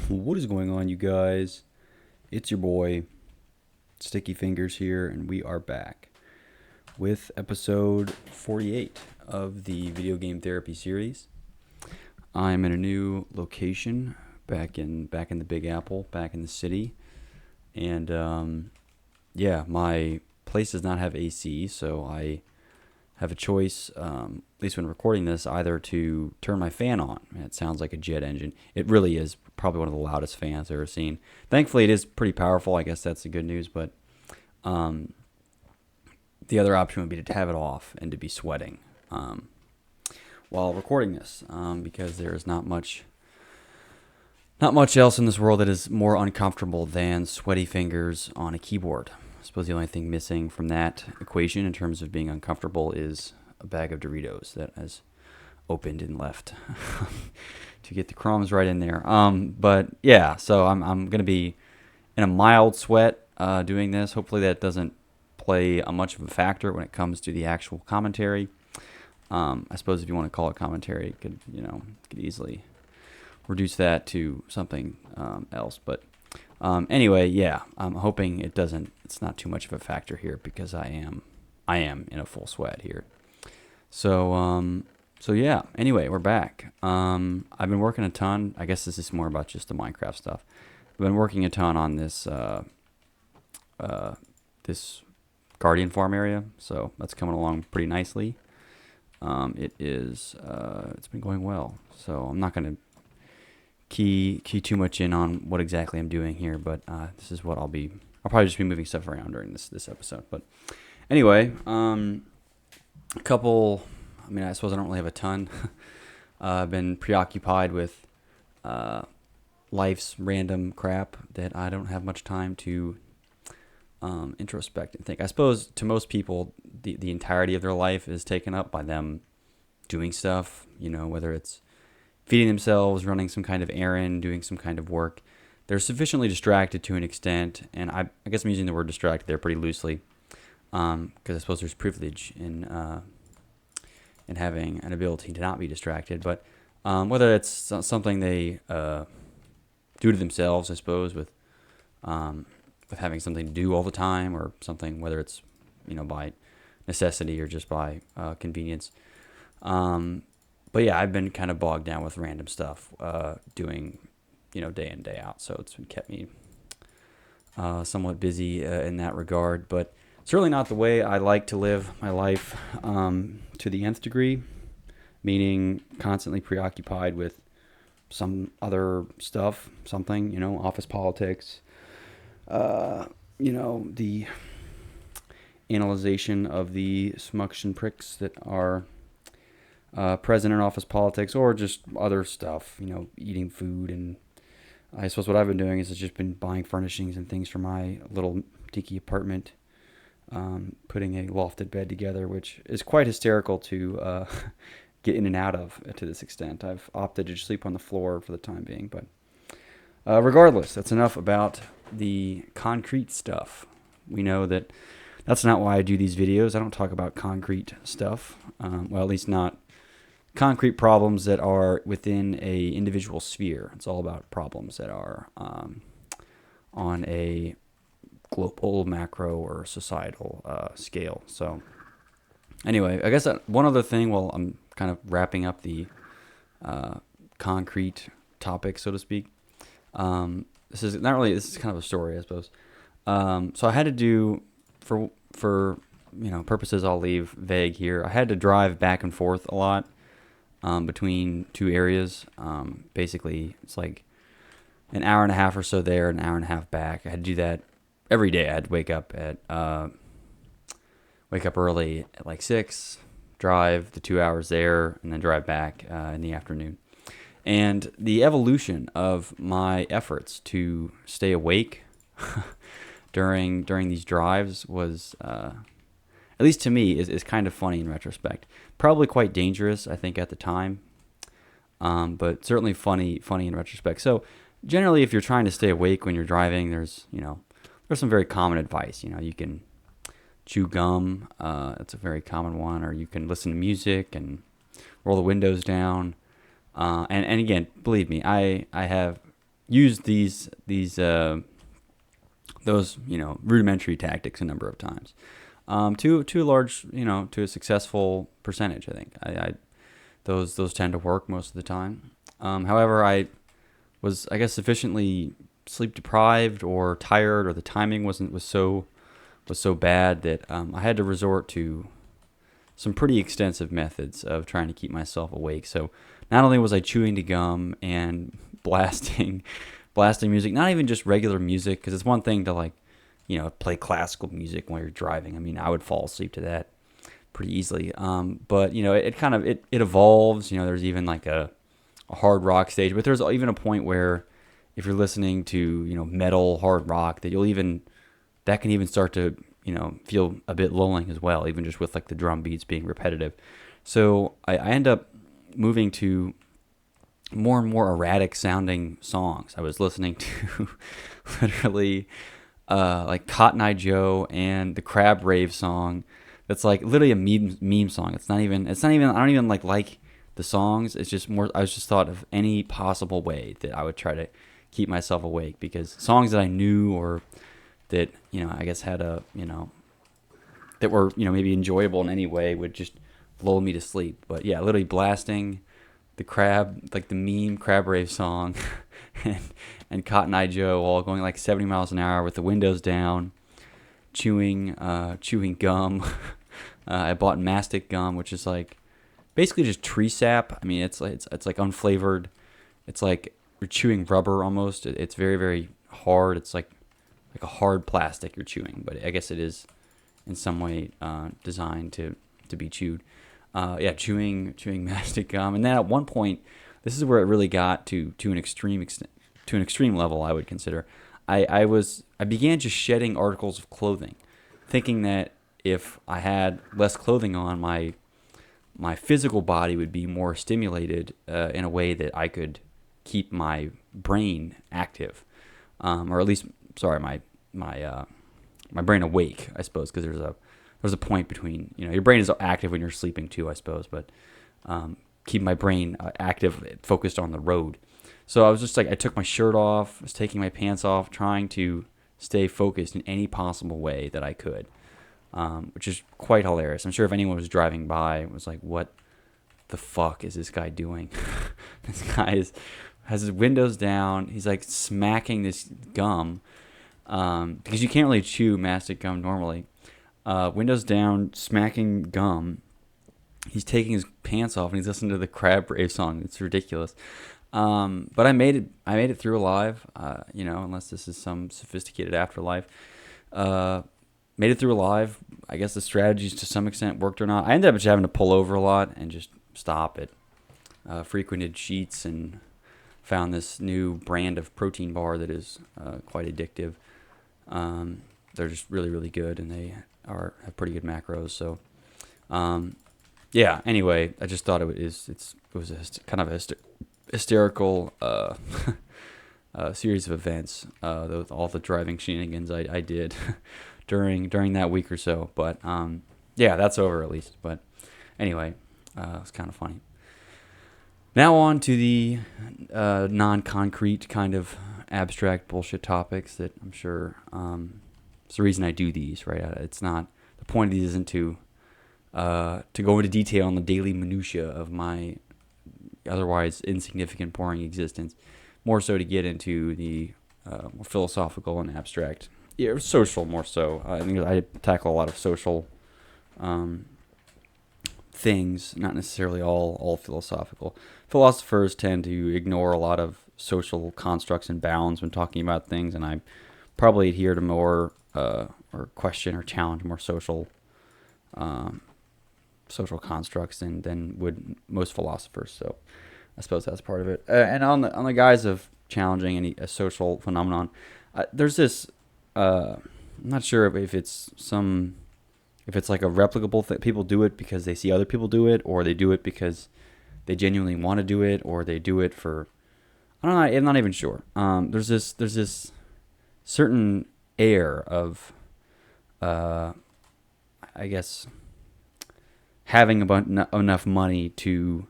What is going on, you guys? It's your boy, Sticky Fingers here, and we are back with episode 48 of the video game therapy series. I'm in a new location, back in the Big Apple, back in the city, and my place does not have AC, so I have a choice, at least when recording this, either to turn my fan on. It sounds like a jet engine. It really is probably one of the loudest fans I've ever seen. Thankfully, it is pretty powerful. I guess that's the good news. But the other option would be to have it off and to be sweating while recording this, because there is not much else in this world that is more uncomfortable than sweaty fingers on a keyboard. I suppose the only thing missing from that equation in terms of being uncomfortable is a bag of Doritos that is opened and left to get the crumbs right in there. But yeah, so I'm going to be in a mild sweat doing this. Hopefully that doesn't play much of a factor when it comes to the actual commentary. I suppose if you want to call it commentary, it could easily reduce that to something else. But anyway, yeah, I'm hoping it's not too much of a factor here because I am in a full sweat here. So yeah, anyway, we're back. I've been working a ton. I guess this is more about just the Minecraft stuff. I've been working a ton on this this Guardian Farm area, so that's coming along pretty nicely. It's been going well, so I'm not going to key too much in on what exactly I'm doing here, but this is what I'll probably just be moving stuff around during this episode. But anyway, I suppose I don't really have a ton. I've been preoccupied with life's random crap that I don't have much time to introspect and think. I suppose to most people, the entirety of their life is taken up by them doing stuff, whether it's feeding themselves, running some kind of errand, doing some kind of work. They're sufficiently distracted to an extent, and I guess I'm using the word distracted there pretty loosely, because I suppose there's privilege in having an ability to not be distracted. But whether it's something they do to themselves, I suppose, with having something to do all the time, or something, whether it's by necessity or just by convenience. But yeah, I've been kind of bogged down with random stuff, doing, day in, day out. So it's kept me somewhat busy in that regard. But certainly not the way I like to live my life to the nth degree, meaning constantly preoccupied with some other stuff, something, office politics, the analyzation of the smucks and pricks that are present in office politics, or just other stuff, eating food. And I suppose what I've been doing is just been buying furnishings and things for my little tiki apartment, putting a lofted bed together, which is quite hysterical to get in and out of to this extent. I've opted to sleep on the floor for the time being, but regardless, that's enough about the concrete stuff. We know that that's not why I do these videos. I don't talk about concrete stuff, well, at least not concrete problems that are within a individual sphere. It's all about problems that are on a global, macro, or societal scale. So anyway, I guess one other thing while I'm kind of wrapping up the concrete topic, so to speak. This is kind of a story, I suppose. So I had to do, for purposes I'll leave vague here, I had to drive back and forth a lot between two areas. Basically, it's like an hour and a half or so there, an hour and a half back. I had to do that every day. I had to wake up early at like 6, drive the 2 hours there, and then drive back in the afternoon. And the evolution of my efforts to stay awake during these drives was, at least to me, is kind of funny in retrospect. Probably quite dangerous, I think, at the time, but certainly funny in retrospect. So generally, if you're trying to stay awake when you're driving, there's some very common advice. You can chew gum. That's a very common one. Or you can listen to music and roll the windows down. And again, believe me, I have used those rudimentary tactics a number of times, to a large, to a successful percentage. I think I those tend to work most of the time. However, I was, I guess, sufficiently sleep deprived or tired, or the timing was so bad that I had to resort to some pretty extensive methods of trying to keep myself awake. So not only was I chewing to gum and blasting music, not even just regular music, because it's one thing to play classical music while you're driving. I mean, I would fall asleep to that pretty easily. But it evolves. There's even like a hard rock stage, but there's even a point where if you're listening to metal hard rock, that can even start to feel a bit lulling as well, even just with like the drum beats being repetitive. So I end up moving to more and more erratic sounding songs. I was listening to literally like Cotton Eye Joe and the Crab Rave song. That's like literally a meme song. It's not even. I don't even like the songs. It's just more. I was just thought of any possible way that I would try to keep myself awake, because songs that I knew, or that I guess had that were maybe enjoyable in any way, would just lull me to sleep. But yeah, literally blasting the meme Crab Rave song and Cotton Eye Joe, all going like 70 miles an hour with the windows down, chewing gum. I bought mastic gum, which is like basically just tree sap. I mean, it's like unflavored. It's like you're chewing rubber almost. It's very, very hard. It's like a hard plastic you're chewing, but I guess it is in some way designed to be chewed. Chewing mastic gum, and then at one point, this is where it really got to an extreme extent, to an extreme level, I would consider. I began just shedding articles of clothing, thinking that if I had less clothing on, my physical body would be more stimulated in a way that I could keep my brain active, or at least, sorry, my brain awake, I suppose, because there's a point between, your brain is active when you're sleeping too, I suppose, but keep my brain active, focused on the road. So I was just like, I took my shirt off, was taking my pants off, trying to stay focused in any possible way that I could, which is quite hilarious. I'm sure if anyone was driving by, it was like, what the fuck is this guy doing? This guy has his windows down. He's like smacking this gum, because you can't really chew mastic gum normally. Windows down, smacking gum. He's taking his pants off and he's listening to the Crab Rave song. It's ridiculous. But I made it through alive. Unless this is some sophisticated afterlife. Made it through alive. I guess the strategies to some extent worked or not. I ended up just having to pull over a lot and just stop at frequented Sheets, and found this new brand of protein bar that is quite addictive. They're just really, really good, and they have pretty good macros. So, anyway, I just thought it was kind of a hysterical series of events, all the driving shenanigans I did during that week or so. But that's over at least. But anyway, it's kind of funny. Now on to the non-concrete kind of abstract bullshit topics that I'm sure it's the reason I do these, right? It's not, the point of these isn't to go into detail on the daily minutia of my otherwise insignificant, boring existence. More so to get into the more philosophical and abstract, social more so. I think I tackle a lot of social things, not necessarily all philosophical. Philosophers tend to ignore a lot of social constructs and bounds when talking about things, and I probably adhere to more or question or challenge more social constructs than would most philosophers. So I suppose that's part of it. And on the guise of challenging a social phenomenon, there's this. I'm not sure if it's like a replicable thing. People do it because they see other people do it, or they do it because they genuinely want to do it, or they do it for, I don't know. I'm not even sure. There's this certain air of, I guess, having enough money to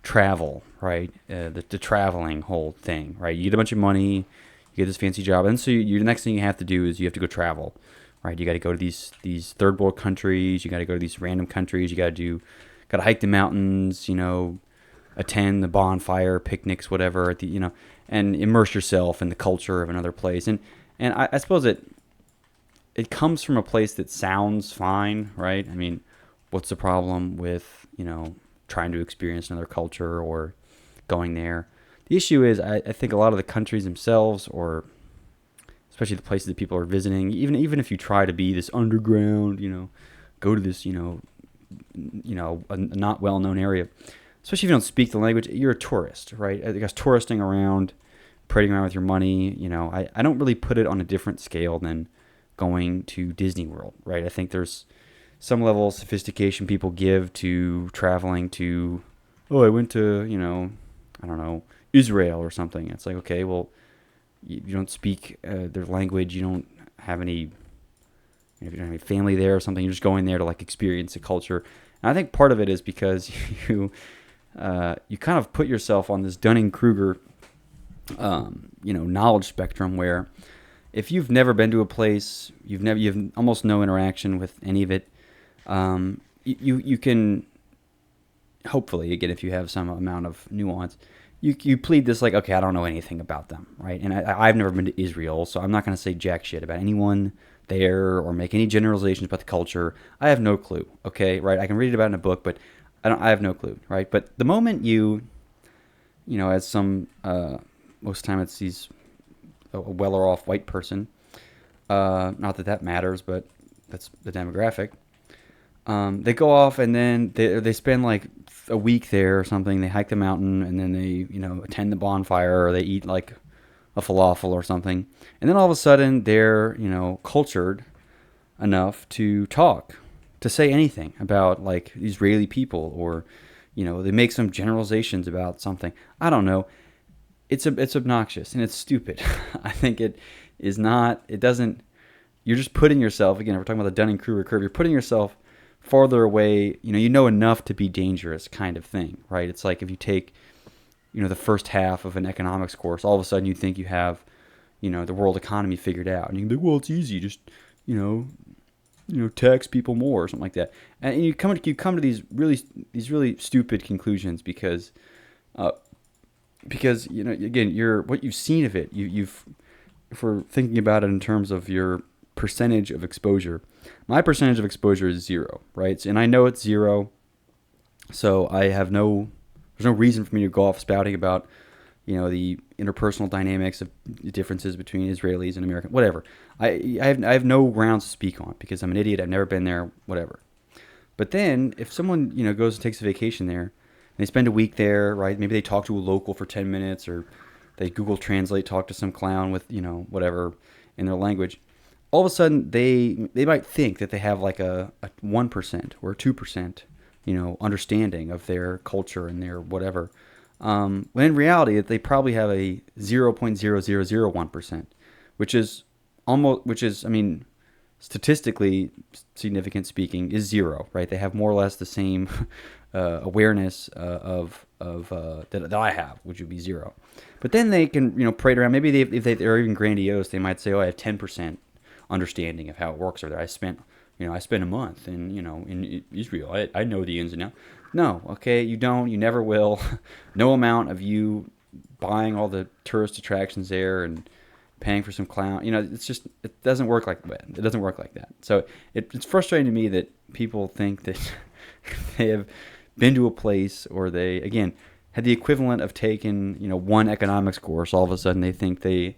travel, right? The traveling whole thing, right? You get a bunch of money, you get this fancy job, and so the next thing you have to do is you have to go travel, right? You got to go to these third world countries. You got to go to these random countries. Got to hike the mountains. Attend the bonfire, picnics, whatever. And immerse yourself in the culture of another place. And I suppose it comes from a place that sounds fine, right? I mean, what's the problem with trying to experience another culture or going there? The issue is, I think a lot of the countries themselves, or especially the places that people are visiting, even if you try to be this underground, go to this, a not well known area, especially if you don't speak the language, you're a tourist, right? I guess touristing around, parading around with your money, I don't really put it on a different scale than going to Disney World, right? I think there's some level of sophistication people give to traveling to, I went to, I don't know, Israel or something. It's like, okay, well, you don't speak their language. You don't have any, if you don't have any family there or something, you're just going there to like experience the culture. And I think part of it is because you kind of put yourself on this Dunning-Kruger, knowledge spectrum where if you've never been to a place, you've almost no interaction with any of it. You can hopefully, again, if you have some amount of nuance, you plead this like, okay, I don't know anything about them, right? And I've never been to Israel, so I'm not going to say jack shit about anyone there or make any generalizations about the culture. I have no clue, okay, right? I can read it about it in a book, but I have no clue, right? But the moment as some most of the time it's a well-off white person, not that matters, but that's the demographic. They go off and then they spend like a week there or something. They hike the mountain and then they, attend the bonfire or they eat like a falafel or something. And then all of a sudden they're, cultured enough to talk, to say anything about like Israeli people or, they make some generalizations about something. I don't know. It's obnoxious and it's stupid. I think it is not, it doesn't, you're just putting yourself, again, we're talking about the Dunning-Kruger curve, you're putting yourself farther away, enough to be dangerous kind of thing, right? It's like if you take, the first half of an economics course, all of a sudden you think you have, the world economy figured out. And you can be like, well, it's easy, just, tax people more or something like that. And you come to these really stupid conclusions because again, what you've seen of it, if we're thinking about it in terms of your percentage of exposure, my percentage of exposure is 0, right? And I know it's 0, so there's no reason for me to go off spouting about, the interpersonal dynamics of differences between Israelis and Americans, whatever. I have no grounds to speak on because I'm an idiot. I've never been there, whatever. But then if someone, goes and takes a vacation there, and they spend a week there, right? Maybe they talk to a local for 10 minutes or they Google Translate, talk to some clown with, whatever in their language. All of a sudden, they might think that they have like a 1% or a 2%, understanding of their culture and their whatever. When in reality, they probably have a 0.0001%, which is, I mean, statistically significant speaking, is 0, right? They have more or less the same awareness of that I have, which would be 0. But then they can, parade around. Maybe if they're even grandiose, they might say, "Oh, I have 10% understanding of how it works." Or that I spent a month in Israel. I know the ins and outs. No, okay, you don't. You never will. No amount of you buying all the tourist attractions there and paying for some clown. It doesn't work like that. It doesn't work like that. So it's frustrating to me that people think that they have been to a place or they, again, had the equivalent of taking, one economics course. All of a sudden they think they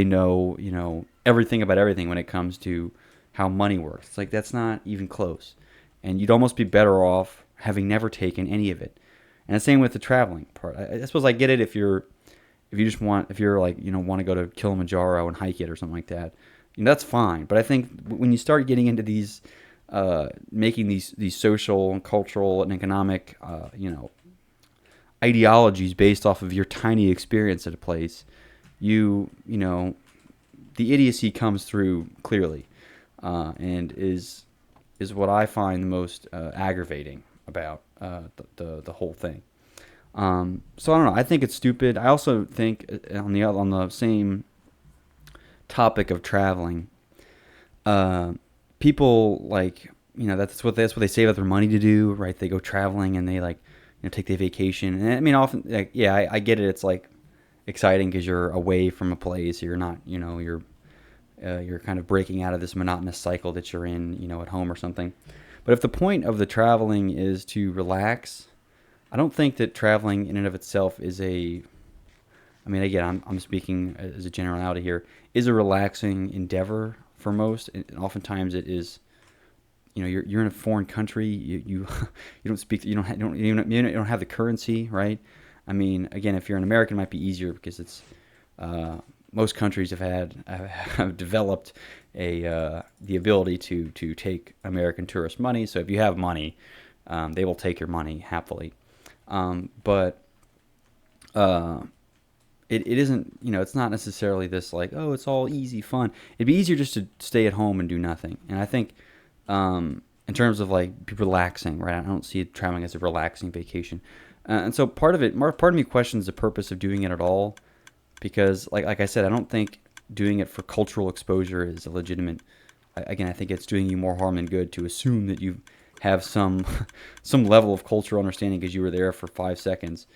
know, everything about everything when it comes to how money works. It's like, that's not even close. And you'd almost be better off having never taken any of it. And the same with the traveling part. I suppose I get it if you're want to go to Kilimanjaro and hike it or something like that. That's fine. But I think when you start getting into these, making these social and cultural and economic, ideologies based off of your tiny experience at a place, the idiocy comes through clearly, and is what I find the most aggravating about the whole thing. So I don't know. I think it's stupid. I also think on the same topic of traveling, uh, people like that's what they save up their money to do, right? They go traveling and they like take their vacation. And I mean, often like yeah, I get it. It's like exciting because you're away from a place. You're not you're kind of breaking out of this monotonous cycle that you're in at home or something. But if the point of the traveling is to relax, I don't think that traveling in and of itself is a. I mean, again, I'm speaking as a generality here. Is a relaxing endeavor for most, and oftentimes it is. You're in a foreign country. You you don't speak. You don't have the currency, right? I mean, again, if you're an American, it might be easier because it's most countries have developed the ability to take American tourist money. So if you have money, they will take your money happily. But it isn't, it's not necessarily this like, oh, it's all easy fun. It'd be easier just to stay at home and do nothing. And I think in terms of like relaxing, right? I don't see traveling as a relaxing vacation. And so part of me questions the purpose of doing it at all, because like I said, I don't think doing it for cultural exposure is a legitimate. Again, I think it's doing you more harm than good to assume that you have some some level of cultural understanding because you were there for 5 seconds.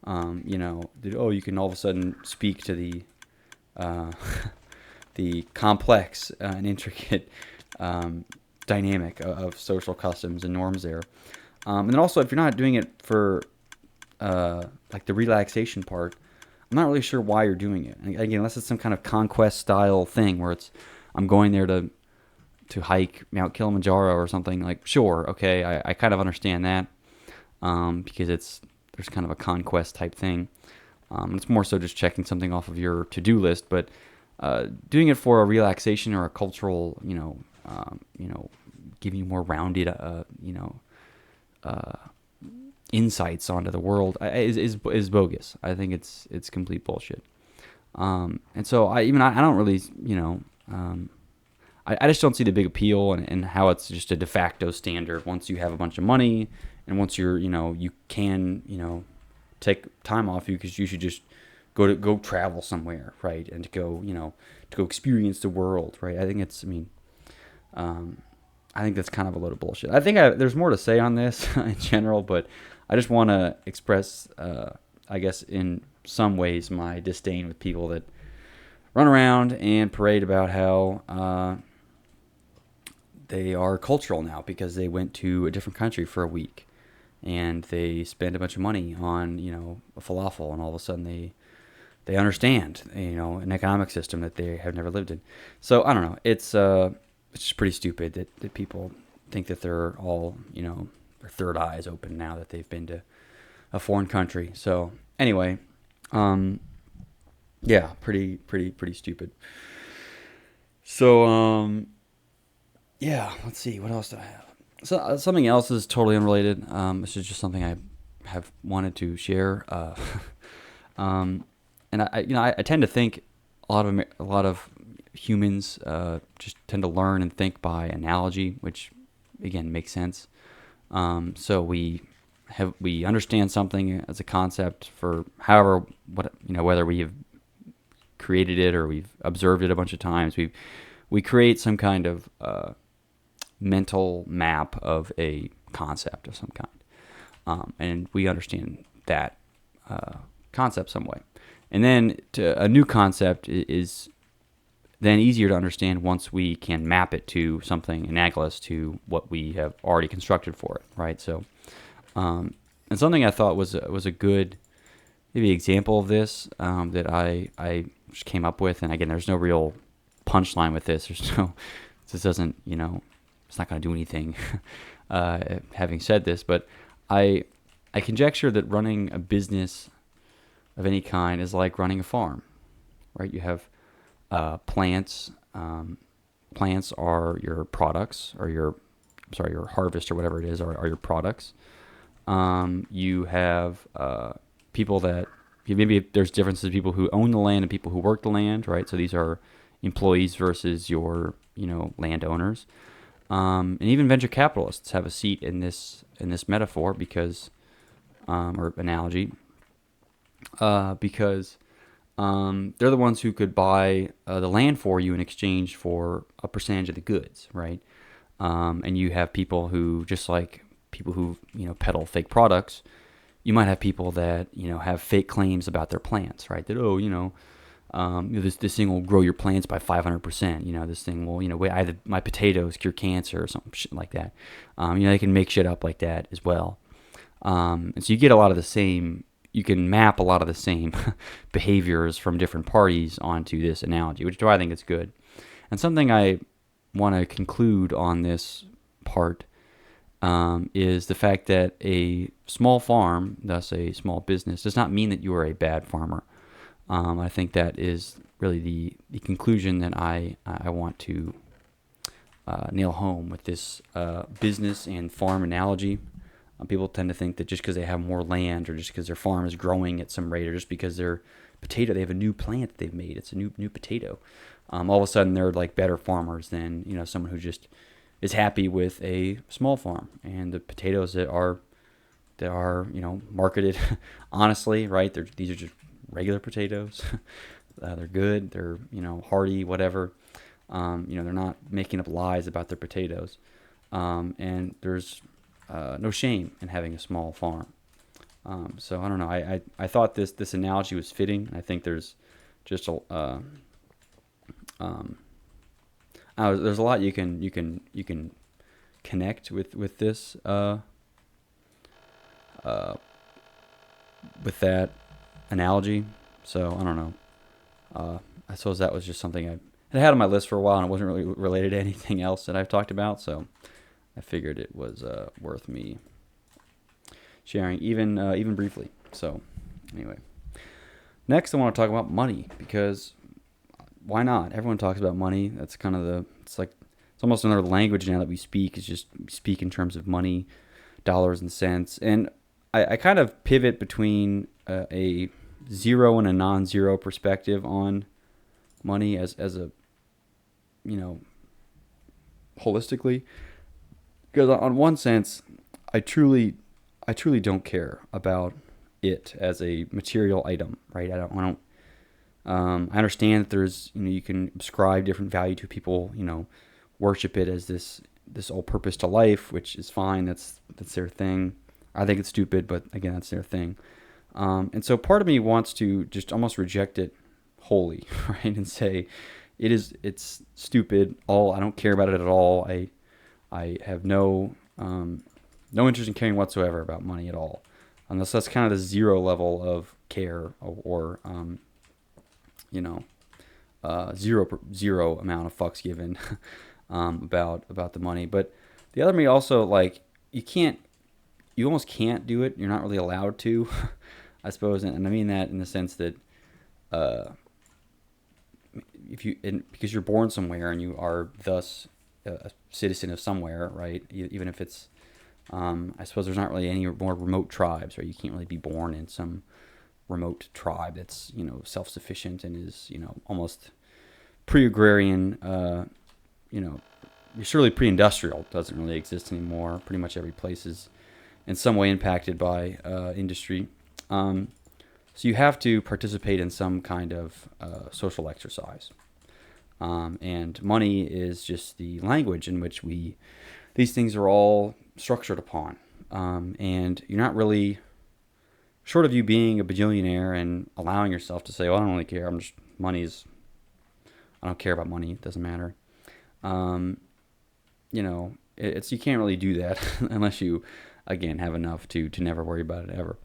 You can all of a sudden speak to uh, the complex and intricate dynamic of social customs and norms there. And then also, if you're not doing it for like the relaxation part, I'm not really sure why you're doing it. And again, unless it's some kind of conquest style thing where I'm going there to hike Mount Kilimanjaro or something. Like, sure, okay, I kind of understand that because there's kind of a conquest type thing. It's more so just checking something off of your to-do list, but doing it for a relaxation or a cultural, giving you more rounded, insights onto the world is bogus. I think it's complete bullshit. And so I don't really, I just don't see the big appeal and how it's just a de facto standard once you have a bunch of money and once you're, you can, take time off you because you should just go travel somewhere, right? And to go experience the world, right? I think I think that's kind of a load of bullshit. I think there's more to say on this in general, but I just want to express, I guess, in some ways, my disdain with people that run around and parade about how they are cultural now because they went to a different country for a week and they spend a bunch of money on a falafel, and all of a sudden they understand an economic system that they have never lived in. So I don't know. It's just pretty stupid that people think that they're all their third eye is open now that they've been to a foreign country. So anyway, yeah, pretty stupid. So yeah, let's see, what else do I have? So something else is totally unrelated. This is just something I have wanted to share. And I tend to think a lot of humans just tend to learn and think by analogy, which again makes sense. So we understand something as a concept for whether we have created it or we've observed it a bunch of times. We create some kind of mental map of a concept of some kind, and we understand that concept some way. And then a new concept is then easier to understand once we can map it to something analogous to what we have already constructed for it, right? So, and something I thought was a good maybe example of this that I just came up with, and again, there's no real punchline with this. This doesn't, it's not going to do anything. Having said this, but I conjecture that running a business of any kind is like running a farm, right? You have plants. Plants are your products, or your harvest, or whatever it is, are your products. You have people that maybe there's differences in people who own the land and people who work the land, right? So these are employees versus your landowners. And even venture capitalists have a seat in this metaphor because or analogy because they're the ones who could buy the land for you in exchange for a percentage of the goods, right? And you have people who, just like people who peddle fake products, you might have people that have fake claims about their plants, right? That this thing will grow your plants by 500%. This thing will my potatoes cure cancer or something shit like that. They can make shit up like that as well. And so you get a lot of the same. You can map a lot of the same behaviors from different parties onto this analogy, which is why I think it's good. And something I want to conclude on this part is the fact that a small farm, thus a small business, does not mean that you are a bad farmer. I think that is really the conclusion that I want to nail home with this business and farm analogy. People tend to think that just because they have more land, or just because their farm is growing at some rate, or just because they have a new plant that they've made, it's a new potato, all of a sudden they're like better farmers than someone who just is happy with a small farm. And the potatoes that are marketed honestly, right? These are just regular potatoes. They're good. They're hearty, whatever. They're not making up lies about their potatoes. And there's no shame in having a small farm. So I don't know. I thought this analogy was fitting. I think there's just there's a lot you can connect with this with that analogy. So I don't know. I suppose that was just something I had on my list for a while, and it wasn't really related to anything else that I've talked about. So I figured it was worth me sharing, even briefly. So anyway, next I want to talk about money, because why not? Everyone talks about money. That's kind of it's almost another language now that we speak, is just speak in terms of money, dollars and cents. And I kind of pivot between a zero and a non-zero perspective on money as a holistically. Because on one sense, I truly don't care about it as a material item, right? I understand that there's you can ascribe different value to people, worship it as this all-purpose to life, which is fine. That's their thing. I think it's stupid, but again, that's their thing. And so part of me wants to just almost reject it wholly, right, and say it's stupid. I don't care about it at all. I have no interest in caring whatsoever about money at all, unless that's kind of the zero level of care, or zero amount of fucks given about the money. But the other me also, like, you almost can't do it. You're not really allowed to, I suppose, and I mean that in the sense that because you're born somewhere and you are thus a citizen of somewhere, right? Even if it's, I suppose there's not really any more remote tribes, right? You can't really be born in some remote tribe that's self-sufficient and is almost pre-agrarian. Surely pre-industrial doesn't really exist anymore. Pretty much every place is in some way impacted by industry. So you have to participate in some kind of social exercise. And money is just the language in which these things are all structured upon. And you're not really, short of you being a bajillionaire and allowing yourself to say, well, I don't really care. I don't care about money. It doesn't matter. You can't really do that unless you, again, have enough to never worry about it ever.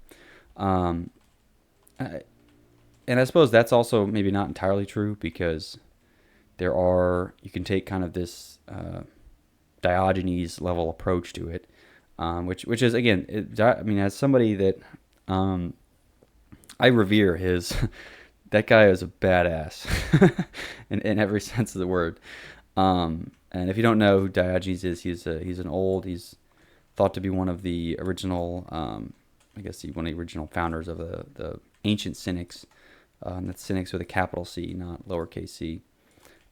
And I suppose that's also maybe not entirely true, because you can take kind of this Diogenes level approach to it, which is, again, as somebody that I revere that guy is a badass in every sense of the word. And if you don't know who Diogenes is, he's thought to be one of the original, one of the original founders of the ancient Cynics. That's Cynics with a capital C, not lowercase c.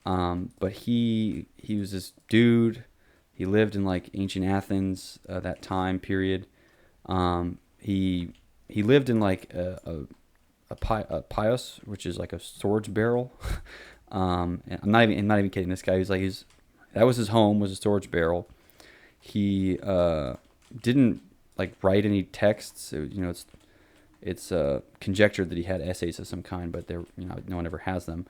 But he was this dude. He lived in like ancient Athens, that time period. He lived in like a pios, which is like a swords barrel. And I'm not even kidding. This guy that was his home, was a storage barrel. He didn't like write any texts. It's conjectured that he had essays of some kind, but no one ever has them.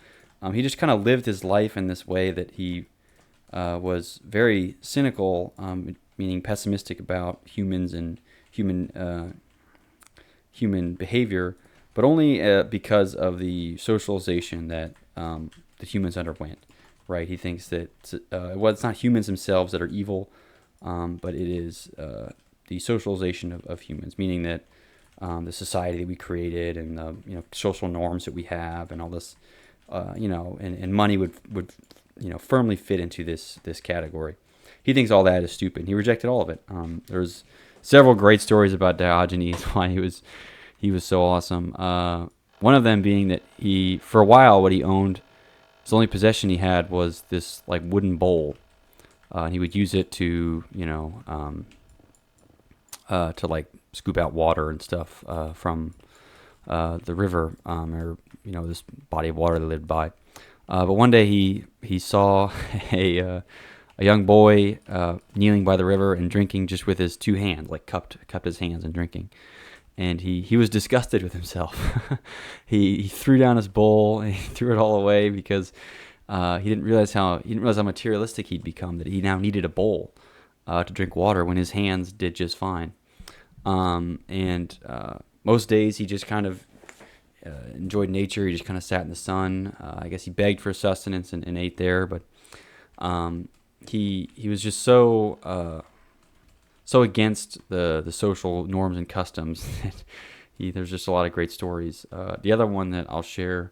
He just kind of lived his life in this way that he was very cynical, meaning pessimistic about humans and human behavior, but only because of the socialization that the humans underwent. Right? He thinks that it's not humans themselves that are evil, but it is the socialization of humans, meaning that the society that we created and the social norms that we have and all this, and money would firmly fit into this category. He thinks all that is stupid. He rejected all of it. There's several great stories about Diogenes, why he was so awesome. One of them being that for a while, what he owned, his only possession he had was this like wooden bowl. And he would use it to like scoop out water and stuff from the river or this body of water they lived by. But one day he saw a young boy kneeling by the river and drinking just with his two hands, like cupped his hands and drinking. And he was disgusted with himself. he threw down his bowl and he threw it all away because he didn't realize how materialistic he'd become, that he now needed a bowl to drink water when his hands did just fine. And most days he just kind of enjoyed nature. He just kind of sat in the sun. I guess he begged for sustenance and ate there, but he was just so against the social norms and customs that there's just a lot of great stories. The other one that I'll share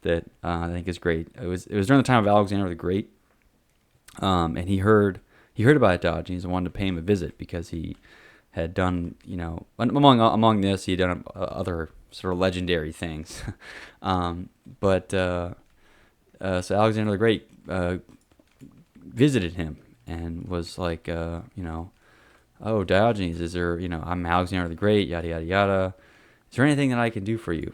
that I think is great. It was during the time of Alexander the Great, and he heard about Diogenes and wanted to pay him a visit because he had done, among this, he had done other sort of legendary things. So Alexander the Great visited him and was like, oh, Diogenes, is there, I'm Alexander the Great, yada, yada, yada. Is there anything that I can do for you?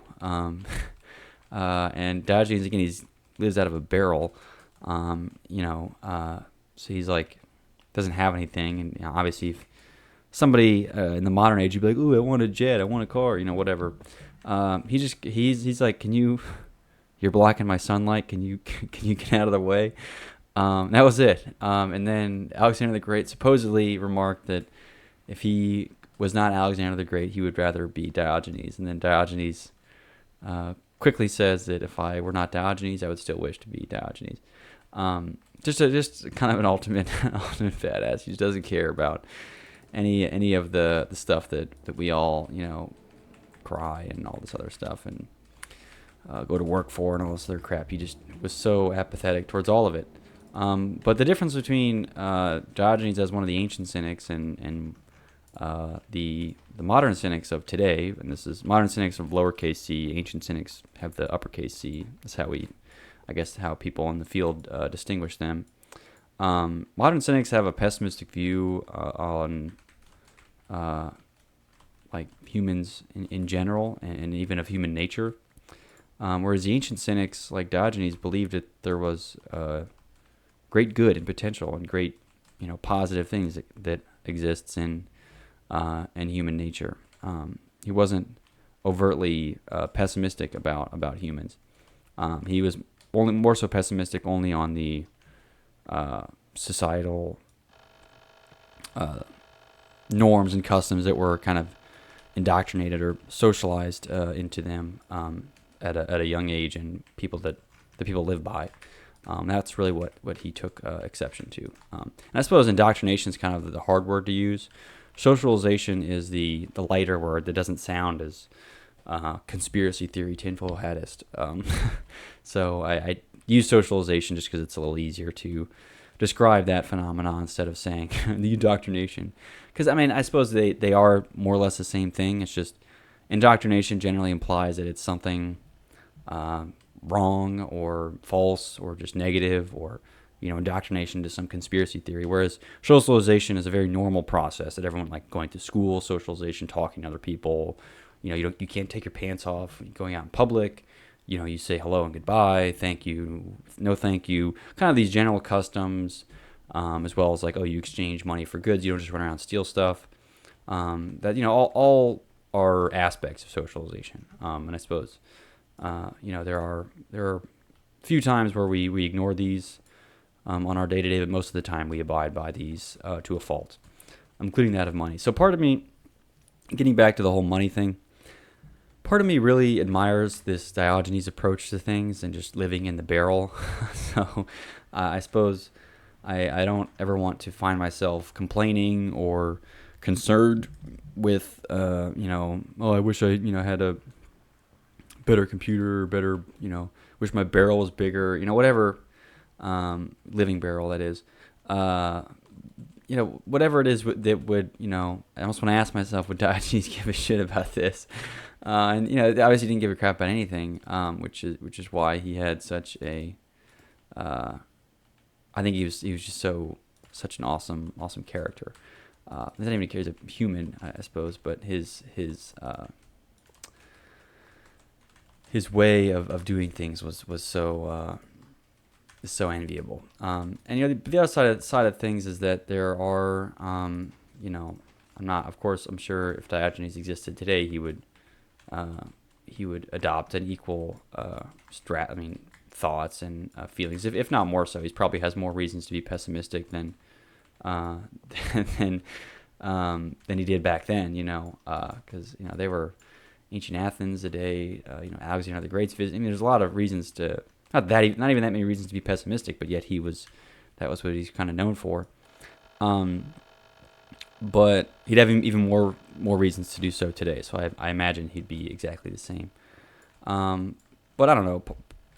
And Diogenes, again, he lives out of a barrel, so he's like, doesn't have anything. And obviously, if somebody in the modern age, you'd be like, ooh, I want a jet, I want a car, whatever. He's like, you're blocking my sunlight, can you get out of the way? That was it. And then Alexander the Great supposedly remarked that if he was not Alexander the Great, he would rather be Diogenes. And then Diogenes quickly says that if I were not Diogenes, I would still wish to be Diogenes. Just kind of an ultimate badass. He just doesn't care about any of the stuff that we all cry and all this other stuff and go to work for and all this other crap. He just was so apathetic towards all of it. But the difference between Diogenes as one of the ancient cynics and the modern cynics of today, and this is modern cynics of lowercase c, ancient cynics have the uppercase c. That's how people in the field distinguish them. Modern cynics have a pessimistic view on like humans in general and even of human nature, whereas the ancient cynics like Diogenes believed that there was great good and potential and great positive things that exists in human nature. He wasn't overtly pessimistic about humans. He was only more so pessimistic only on the societal norms and customs that were kind of indoctrinated or socialized into them at a young age, and the people live by. That's really what he took exception to. And I suppose indoctrination is kind of the hard word to use. Socialization is the lighter word that doesn't sound as conspiracy theory tinfoil hatist. So I use socialization just because it's a little easier to describe that phenomenon instead of saying the indoctrination. Because, I suppose they are more or less the same thing. It's just indoctrination generally implies that it's something wrong or false or just negative, or indoctrination to some conspiracy theory, whereas socialization is a very normal process that everyone, like going to school, socialization, talking to other people, you can't take your pants off going out in public. You say hello and goodbye, thank you, no thank you, kind of these general customs, as well as like, you exchange money for goods. You don't just run around and steal stuff. That all are aspects of socialization. And I suppose there are few times where we ignore these on our day to day, but most of the time we abide by these to a fault, including that of money. So part of me, getting back to the whole money thing, part of me really admires this Diogenes approach to things and just living in the barrel. So I suppose I don't ever want to find myself complaining or concerned with, I wish I, had a better computer, or better, wish my barrel was bigger, whatever, living barrel that is. Whatever it is that would, I almost want to ask myself, would Diogenes give a shit about this? And obviously he didn't give a crap about anything, which is why he had such a, I think he was just such an awesome character. Not even he's a human, I suppose, but his way of doing things was so enviable. And the other side of things is that there are, I'm sure if Diogenes existed today, he would adopt an equal thoughts and feelings, if not more so. He probably has more reasons to be pessimistic than than he did back then, because they were ancient Athens today, Alexander the Great's visit. There's a lot of reasons to not even that many reasons to be pessimistic, but yet that was what he's kind of known for. But he'd have even more reasons to do so today. So I imagine he'd be exactly the same. But I don't know.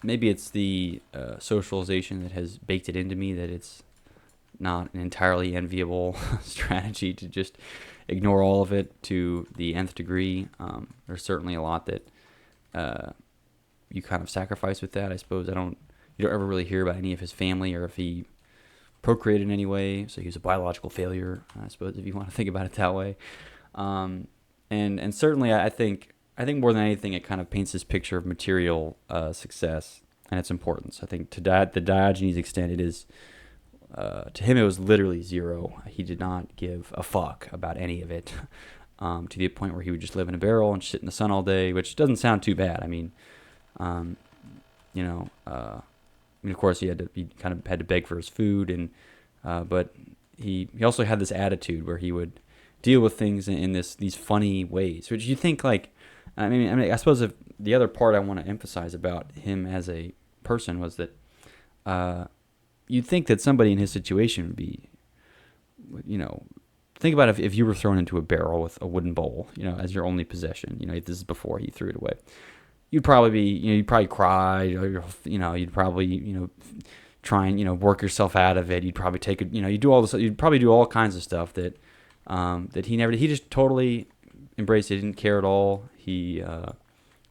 Maybe it's the socialization that has baked it into me that it's not an entirely enviable strategy to just ignore all of it to the nth degree. There's certainly a lot that you kind of sacrifice with that. I suppose you don't ever really hear about any of his family or if he procreated in any way, so he was a biological failure, I suppose, if you want to think about it that way. And certainly I think more than anything it kind of paints this picture of material success and its importance. I think to the Diogenes extent, it is to him it was literally zero. He did not give a fuck about any of it, to the point where he would just live in a barrel and sit in the sun all day, which doesn't sound too bad. Of course he kind of had to beg for his food, and but he also had this attitude where he would deal with things in these funny ways, which you think I suppose if the other part I want to emphasize about him as a person was that you'd think that somebody in his situation would be, think about if you were thrown into a barrel with a wooden bowl, as your only possession. This is before he threw it away. You'd probably you'd probably cry, you'd probably, try and, work yourself out of it. You'd probably take it, you'd do all this, you'd probably do all kinds of stuff that he never did. He just totally embraced it. He didn't care at all. He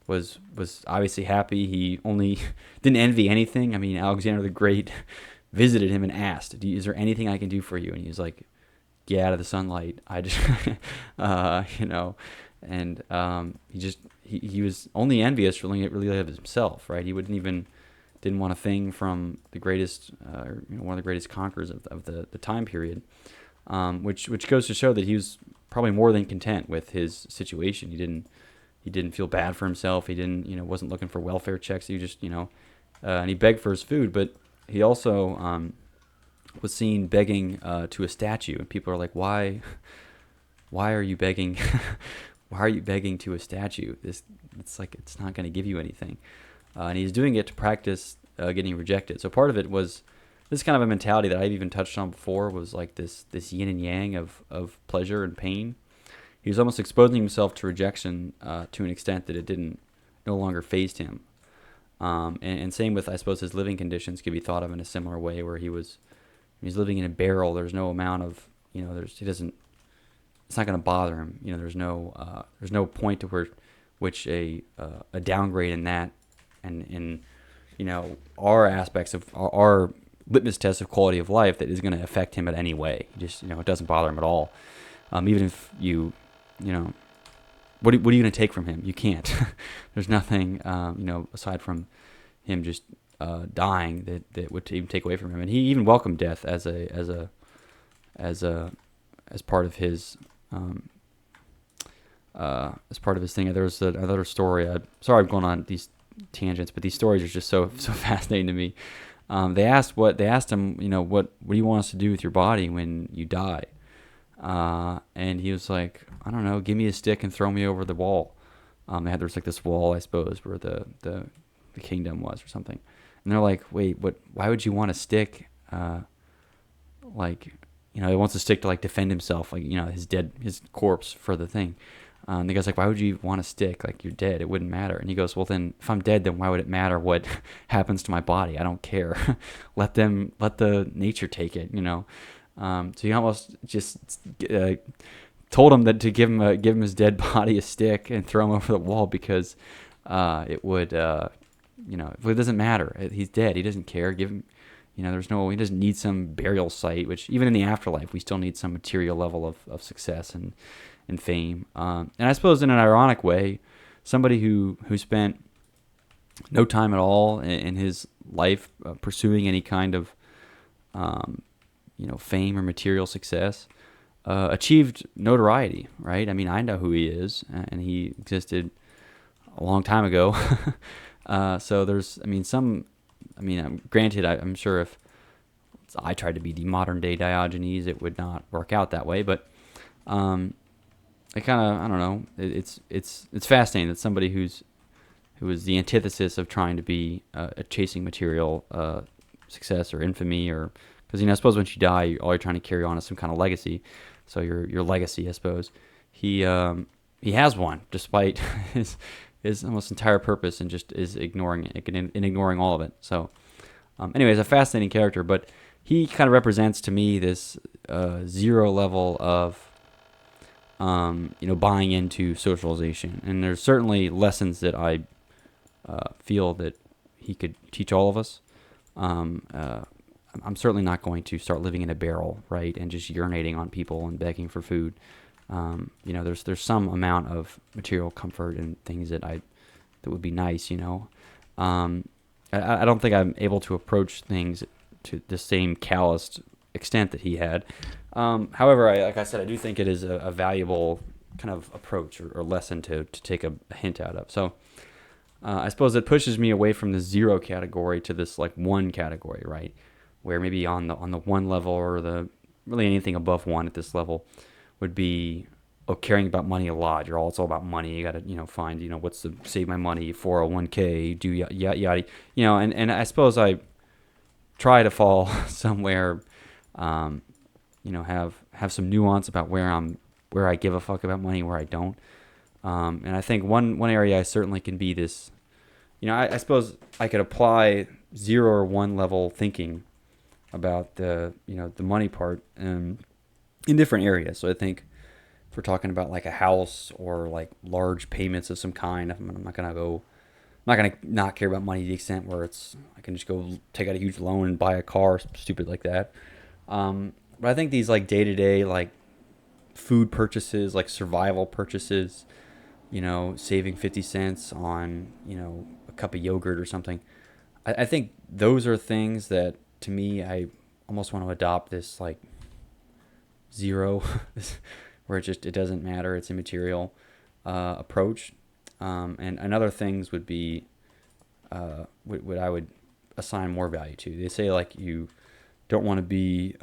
was obviously happy. He only didn't envy anything. Alexander the Great visited him and asked, is there anything I can do for you? And he was like, get out of the sunlight. I just, and he was only envious really of himself, right? He didn't want a thing from the greatest, one of the greatest conquerors of the time period, which goes to show that he was probably more than content with his situation. He didn't feel bad for himself. He didn't, wasn't looking for welfare checks. He just, and he begged for his food, but he also was seen begging to a statue, and people are like, why are you begging? Why are you begging to a statue? It's not going to give you anything. And he's doing it to practice getting rejected. So part of it was this kind of a mentality that I've even touched on before, was like this yin and yang of pleasure and pain. He was almost exposing himself to rejection to an extent that it no longer fazed him. And same with, I suppose, his living conditions could be thought of in a similar way, where he's living in a barrel. There's no amount of, it's not going to bother him. There's no point to which a downgrade in that and in our aspects of our litmus test of quality of life that is going to affect him in any way. Just it doesn't bother him at all. Even if you what are you going to take from him? You can't. There's nothing, aside from him just dying that would even take away from him. And he even welcomed death as part of his thing. There was another story. Sorry, I'm going on these tangents, but these stories are just so fascinating to me. They asked him, what do you want us to do with your body when you die? And he was like, I don't know, give me a stick and throw me over the wall. There's like this wall, I suppose, where the kingdom was or something. And they're like, wait, what? Why would you want a stick? He wants a stick to like defend himself, like, his corpse for the thing. And the guy's like, why would you want a stick? Like, you're dead. It wouldn't matter. And he goes, well, then if I'm dead, then why would it matter what happens to my body? I don't care. Let the nature take it, So he almost just told him that to give him his dead body a stick and throw him over the wall because it would, it doesn't matter. He's dead. He doesn't care. Give him, he doesn't need some burial site, which even in the afterlife, we still need some material level of success and fame. And I suppose in an ironic way, somebody who spent no time at all in his life pursuing any kind of, fame or material success, achieved notoriety, right? I mean, I know who he is, and he existed a long time ago. So there's, granted, I'm sure if I tried to be the modern day Diogenes, it would not work out that way, but I don't know. It's fascinating that somebody who is the antithesis of trying to be chasing material success or infamy, or because I suppose once you die, all you're trying to carry on is some kind of legacy. So your legacy, I suppose, he has one despite his almost entire purpose, and just is ignoring it and ignoring all of it. So, anyways, a fascinating character, but he kind of represents to me this zero level of buying into socialization. And there's certainly lessons that I feel that he could teach all of us. I'm certainly not going to start living in a barrel, right, and just urinating on people and begging for food. There's some amount of material comfort and things that would be nice. I don't think I'm able to approach things to the same calloused extent that he had. However, like I said, I do think it is a valuable kind of approach or lesson to take a hint out of. So I suppose it pushes me away from the zero category to this like one category, right? Where maybe on the one level, or the really anything above one at this level, would be caring about money a lot. It's all about money. You got to find what's to save my money, 401k, do yada yada. And I suppose I try to fall somewhere. Have some nuance about where I give a fuck about money, where I don't. And I think one area I certainly can be this, I suppose I could apply 0 or 1 level thinking about the money part in different areas. So I think if we're talking about like a house or like large payments of some kind, I'm not going to not care about money to the extent where I can just go take out a huge loan and buy a car, stupid like that. But I think these like day-to-day like food purchases, like survival purchases, saving 50 cents on, a cup of yogurt or something. I think those are things that, to me, I almost want to adopt this like zero, where it doesn't matter, it's immaterial approach. And other things would be what I would assign more value to. They say like you don't want to be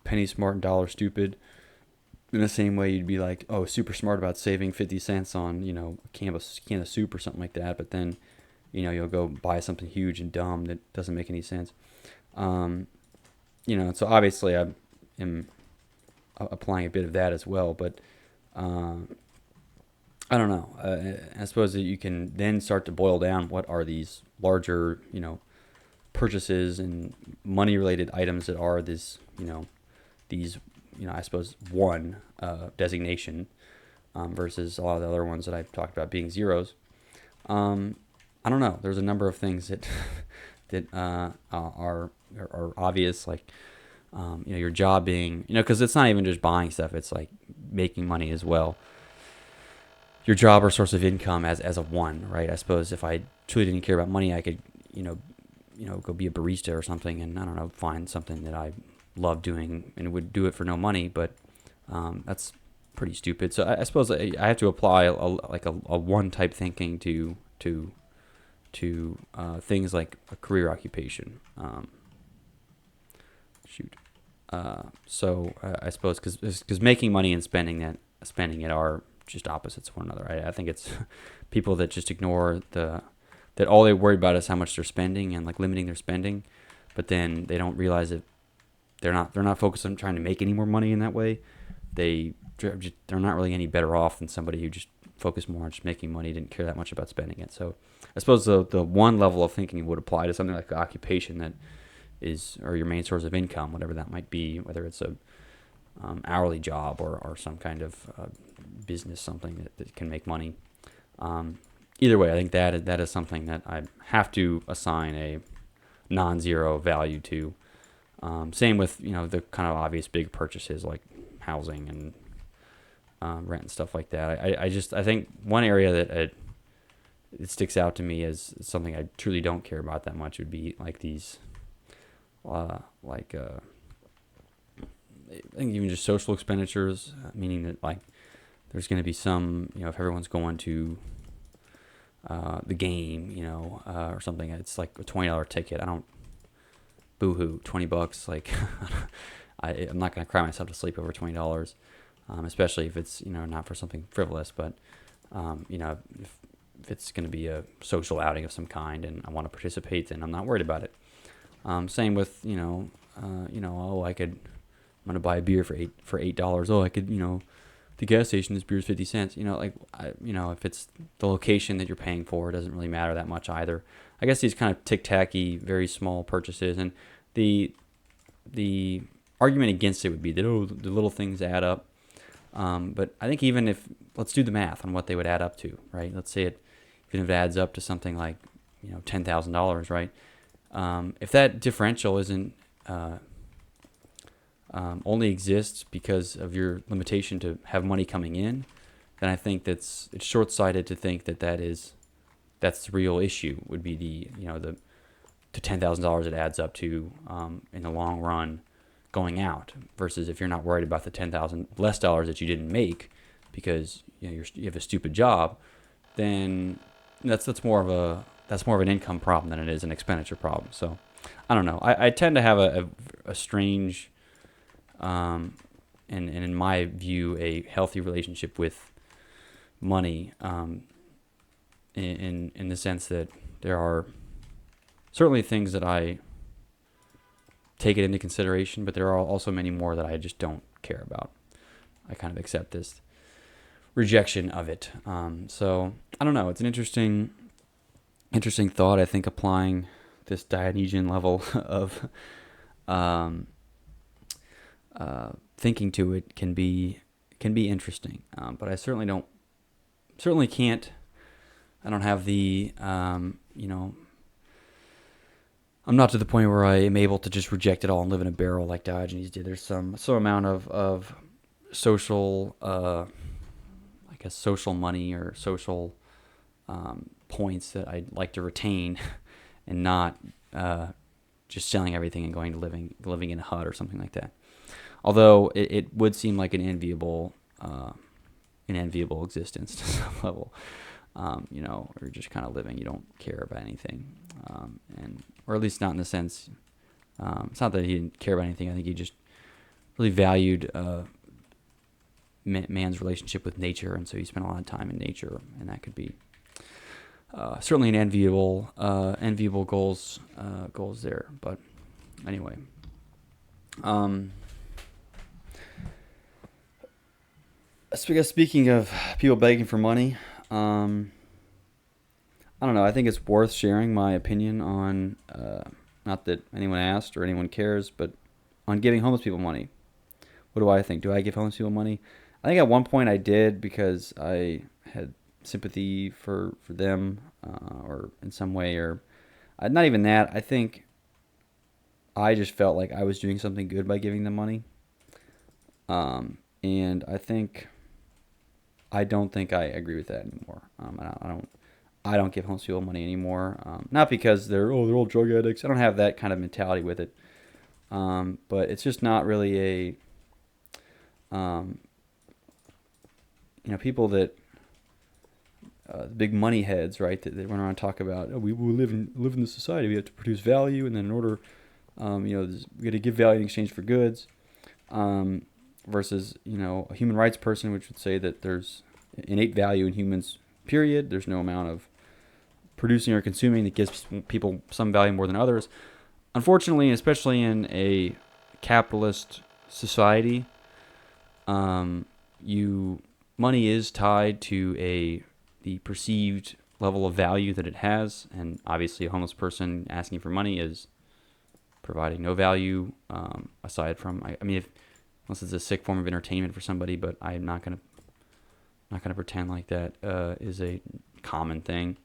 penny smart and dollar stupid. In the same way, you'd be like, super smart about saving 50 cents on a can of soup or something like that. But then you'll go buy something huge and dumb that doesn't make any sense. So obviously I am applying a bit of that as well, but I don't know. I suppose that you can then start to boil down what are these larger, purchases and money-related items that are these, I suppose one designation versus a lot of the other ones that I've talked about being zeros. I don't know. There's a number of things that are obvious, like your job being, because it's not even just buying stuff; it's like making money as well. your job or source of income as a one, right? I suppose if I truly didn't care about money, I could, go be a barista or something, and I don't know, find something that I love doing and would do it for no money. But that's pretty stupid. So I suppose I have to apply a one type thinking to things like a career occupation. I suppose because making money and spending it are just opposites of one another. I think it's people that just ignore that all they worry about is how much they're spending and like limiting their spending, but then they don't realize that they're not focused on trying to make any more money in that way. They're not really any better off than somebody who just focused more on just making money, didn't care that much about spending it. So I suppose the one level of thinking would apply to something like an occupation that is, or your main source of income, whatever that might be, whether it's a hourly job or some kind of business, something that can make money. Either way, I think that is something that I have to assign a non-zero value to. Same with the kind of obvious big purchases like housing and rent and stuff like that. I think one area that it sticks out to me as something I truly don't care about that much would be like these, I think even just social expenditures, meaning that like there's going to be some, if everyone's going to the game, or something, it's like a $20 ticket. I don't, boo-hoo, $20, like I'm not going to cry myself to sleep over $20, especially if it's, not for something frivolous, but, if it's going to be a social outing of some kind and I want to participate, then I'm not worried about it. Same with, I'm going to buy a beer for $8. Oh, I could, the gas station, this beer is 50 cents. If it's the location that you're paying for, it doesn't really matter that much either. I guess these kind of tic-tacky, very small purchases, and the argument against it would be that, the little things add up. But I think let's do the math on what they would add up to, right? Let's say even if it adds up to something like, $10,000, right? If that differential isn't only exists because of your limitation to have money coming in, then I think it's short-sighted to think that's the real issue. Would be the $10,000 it adds up to in the long run going out, versus if you're not worried about the $10,000 less dollars that you didn't make because you have a stupid job, then that's more of an income problem than it is an expenditure problem. So I don't know. I tend to have a strange and in my view, a healthy relationship with money, in the sense that there are certainly things that I take it into consideration, but there are also many more that I just don't care about. I kind of accept this rejection of it. So I don't know. It's an interesting thought. I think applying this Dionysian level of thinking to it can be interesting, but I certainly can't. I don't have the I'm not to the point where I am able to just reject it all and live in a barrel like Diogenes did. There's some amount of social, I guess, social money or social points that I'd like to retain, and not just selling everything and going to living in a hut or something like that. Although it would seem like an enviable existence to some level, or just kind of living, you don't care about anything, or at least not in the sense. It's not that he didn't care about anything. I think he just really valued man's relationship with nature, and so he spent a lot of time in nature, and that could be certainly an enviable goals there. But anyway. Speaking of people begging for money, I don't know. I think it's worth sharing my opinion on, not that anyone asked or anyone cares, but on giving homeless people money. What do I think? Do I give homeless people money? I think at one point I did because I had sympathy for them, or in some way, or not even that. I think I just felt like I was doing something good by giving them money. And I think I don't think I agree with that anymore. I don't give homeless people money anymore. Not because they're all drug addicts. I don't have that kind of mentality with it. But it's just not really um, people that big money heads, right? That run around and talk about, we live in this society. We have to produce value, and then in order, we got to give value in exchange for goods. Versus a human rights person, which would say that there's innate value in humans. Period. There's no amount of producing or consuming that gives people some value more than others. Unfortunately, especially in a capitalist society, money is tied to the perceived level of value that it has, and obviously a homeless person asking for money is providing no value aside from unless it's a sick form of entertainment for somebody, but I'm not gonna pretend like that is a common thing.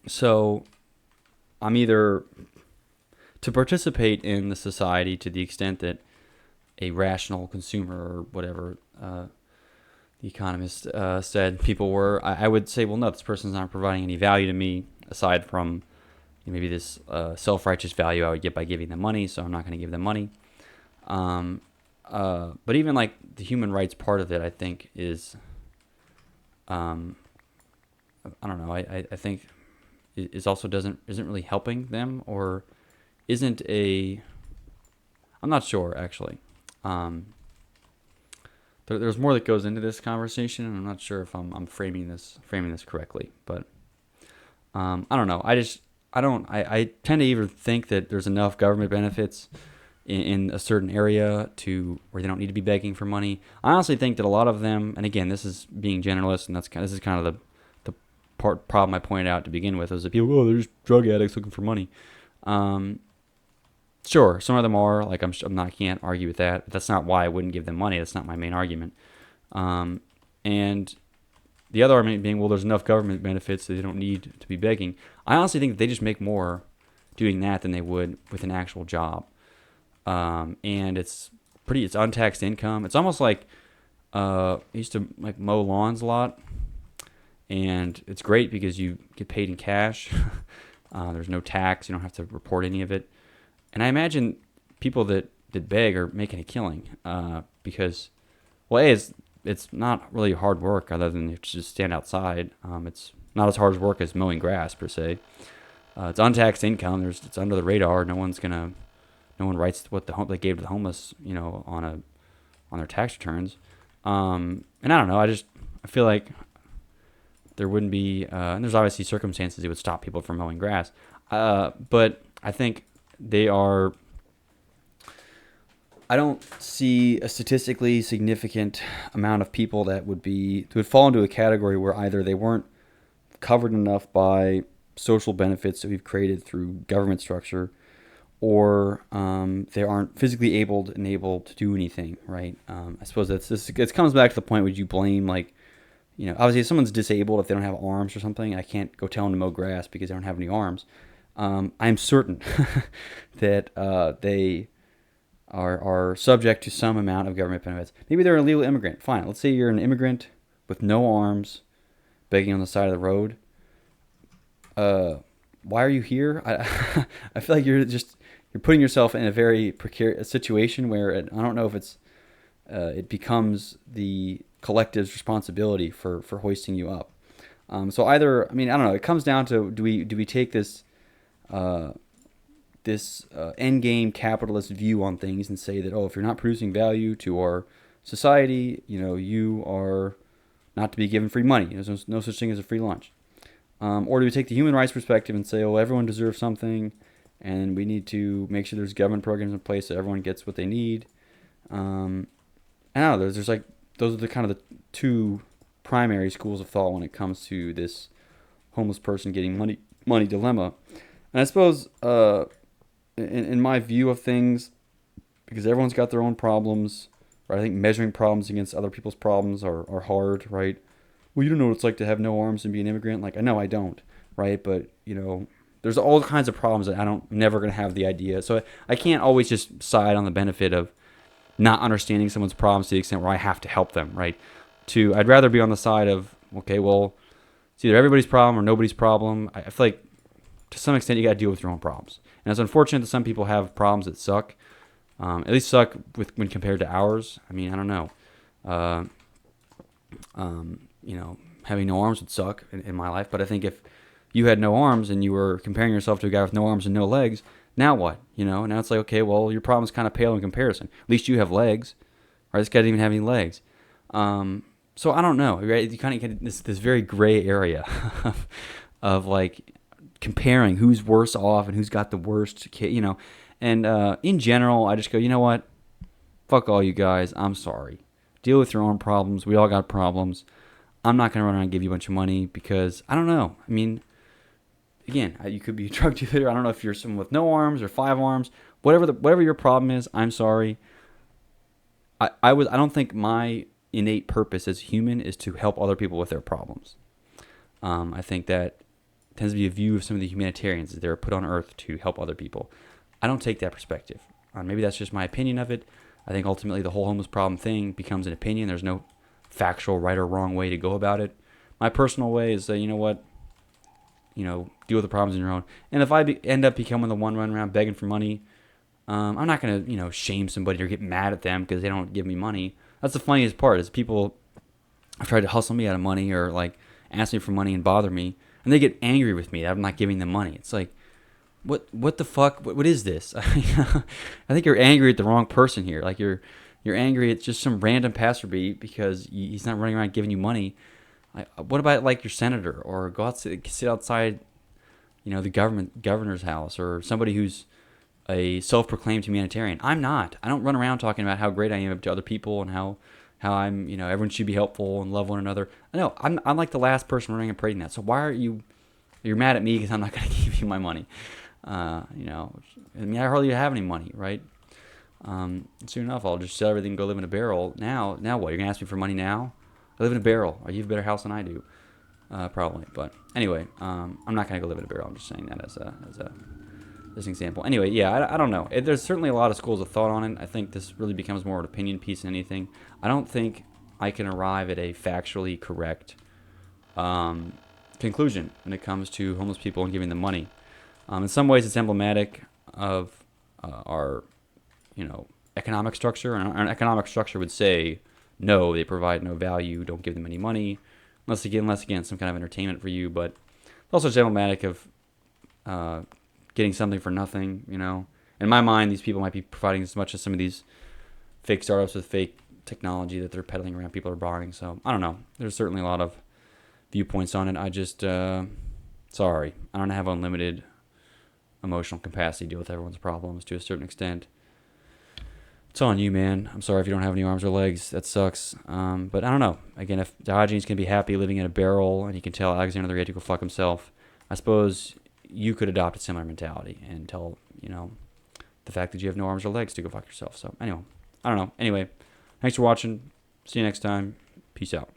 So I'm either to participate in the society to the extent that a rational consumer or whatever the economist said people were. I would say, well, no, this person's not providing any value to me aside from maybe this self-righteous value I would get by giving them money, so I'm not going to give them money. But even like the human rights part of it, I think is, I don't know. I think is also isn't really helping them, or isn't I'm not sure actually. There's more that goes into this conversation, and I'm not sure if I'm framing this correctly. But I don't know. I tend to even think that there's enough government benefits in a certain area to where they don't need to be begging for money. I honestly think that a lot of them, and again, this is being generalist, and this is kind of the problem I pointed out to begin with, is that people, they're just drug addicts looking for money. Sure, some of them are, like I can't argue with that. That's not why I wouldn't give them money. That's not my main argument. And the other argument being, well, there's enough government benefits that they don't need to be begging. I honestly think that they just make more doing that than they would with an actual job. And it's untaxed income. It's almost like I used to like mow lawns a lot, and it's great because you get paid in cash. There's no tax. You don't have to report any of it. And I imagine people that beg are making a killing because, well, it's not really hard work other than you just stand outside. It's not as hard work as mowing grass per se. It's untaxed income. It's under the radar. No one writes what they gave to the homeless, on their tax returns. And I don't know. I feel like there wouldn't be, and there's obviously circumstances that would stop people from mowing grass. But I think I don't see a statistically significant amount of people that would fall into a category where either they weren't covered enough by social benefits that we've created through government structure, or they aren't physically able to do anything, right? I suppose it comes back to the point, would you blame, obviously if someone's disabled, if they don't have arms or something, I can't go tell them to mow grass because they don't have any arms. I'm certain that they are subject to some amount of government benefits. Maybe they're an illegal immigrant. Fine. Let's say you're an immigrant with no arms, begging on the side of the road. Why are you here? I feel like you're putting yourself in a very precarious situation where I don't know if it becomes the collective's responsibility for hoisting you up. So either, I don't know. It comes down to, do we take this endgame capitalist view on things and say that, if you're not producing value to our society, you are not to be given free money. There's no such thing as a free lunch. Or do we take the human rights perspective and say, everyone deserves something, and we need to make sure there's government programs in place so everyone gets what they need? I don't know. Those are the kind of the two primary schools of thought when it comes to this homeless person getting money dilemma. And I suppose, in my view of things, because everyone's got their own problems, right? I think measuring problems against other people's problems are hard, right? Well, you don't know what it's like to have no arms and be an immigrant. I know I don't, right? But, there's all kinds of problems that I'm never going to have the idea. So I can't always just side on the benefit of not understanding someone's problems to the extent where I have to help them, right? To I'd rather be on the side of, okay, well, it's either everybody's problem or nobody's problem. I feel like to some extent you got to deal with your own problems, and it's unfortunate that some people have problems that suck. At least suck when compared to ours. I mean, I don't know. Uh, Having no arms would suck in my life, but I think if you had no arms and you were comparing yourself to a guy with no arms and no legs, now what? Now it's like, okay, well, your problem's kind of pale in comparison. At least you have legs, right? This guy didn't even have any legs. So I don't know, right? You kind of get this very gray area of like comparing who's worse off and who's got the worst kid, And in general, I just go, you know what? Fuck all you guys. I'm sorry. Deal with your own problems. We all got problems. I'm not going to run around and give you a bunch of money because, I don't know. I mean, again, you could be a drug dealer. I don't know if you're someone with no arms or 5 arms. Whatever your problem is, I'm sorry. I don't think my innate purpose as a human is to help other people with their problems. I think that tends to be a view of some of the humanitarians that they're put on earth to help other people. I don't take that perspective. Maybe that's just my opinion of it. I think ultimately the whole homeless problem thing becomes an opinion. There's no factual right or wrong way to go about it. My personal way is that, you know what, deal with the problems on your own. And if I end up becoming the one running around begging for money, I'm not going to, shame somebody or get mad at them because they don't give me money. That's the funniest part is people have tried to hustle me out of money or like ask me for money and bother me. And they get angry with me that I'm not giving them money. It's like, what the fuck? What is this? I think you're angry at the wrong person here. Like you're angry at just some random passerby because he's not running around giving you money. What about like your senator or go out sit outside, the governor's house or somebody who's a self-proclaimed humanitarian? I'm not. I don't run around talking about how great I am to other people and how I'm, everyone should be helpful and love one another. No, I'm like the last person running and praying that. So why are you're mad at me because I'm not going to give you my money? I hardly have any money, right? Soon enough, I'll just sell everything and go live in a barrel. Now what? You're going to ask me for money now? I live in a barrel. You have a better house than I do. Probably. But anyway, I'm not going to go live in a barrel. I'm just saying that as an example. Anyway, yeah, I don't know. There's certainly a lot of schools of thought on it. I think this really becomes more of an opinion piece than anything. I don't think I can arrive at a factually correct conclusion when it comes to homeless people and giving them money. In some ways, it's emblematic of our, economic structure. And our economic structure would say, no, they provide no value. Don't give them any money, unless again, some kind of entertainment for you. But it's also emblematic of getting something for nothing. In my mind, these people might be providing as much as some of these fake startups with fake technology that they're peddling around. People are buying. So I don't know. There's certainly a lot of viewpoints on it. I just sorry, I don't have unlimited emotional capacity to deal with everyone's problems to a certain extent. It's on you, man. I'm sorry if you don't have any arms or legs. That sucks. But I don't know. Again, if Diogenes can be happy living in a barrel and he can tell Alexander the Great to go fuck himself, I suppose you could adopt a similar mentality and tell, the fact that you have no arms or legs to go fuck yourself. So anyway, I don't know. Anyway, thanks for watching. See you next time. Peace out.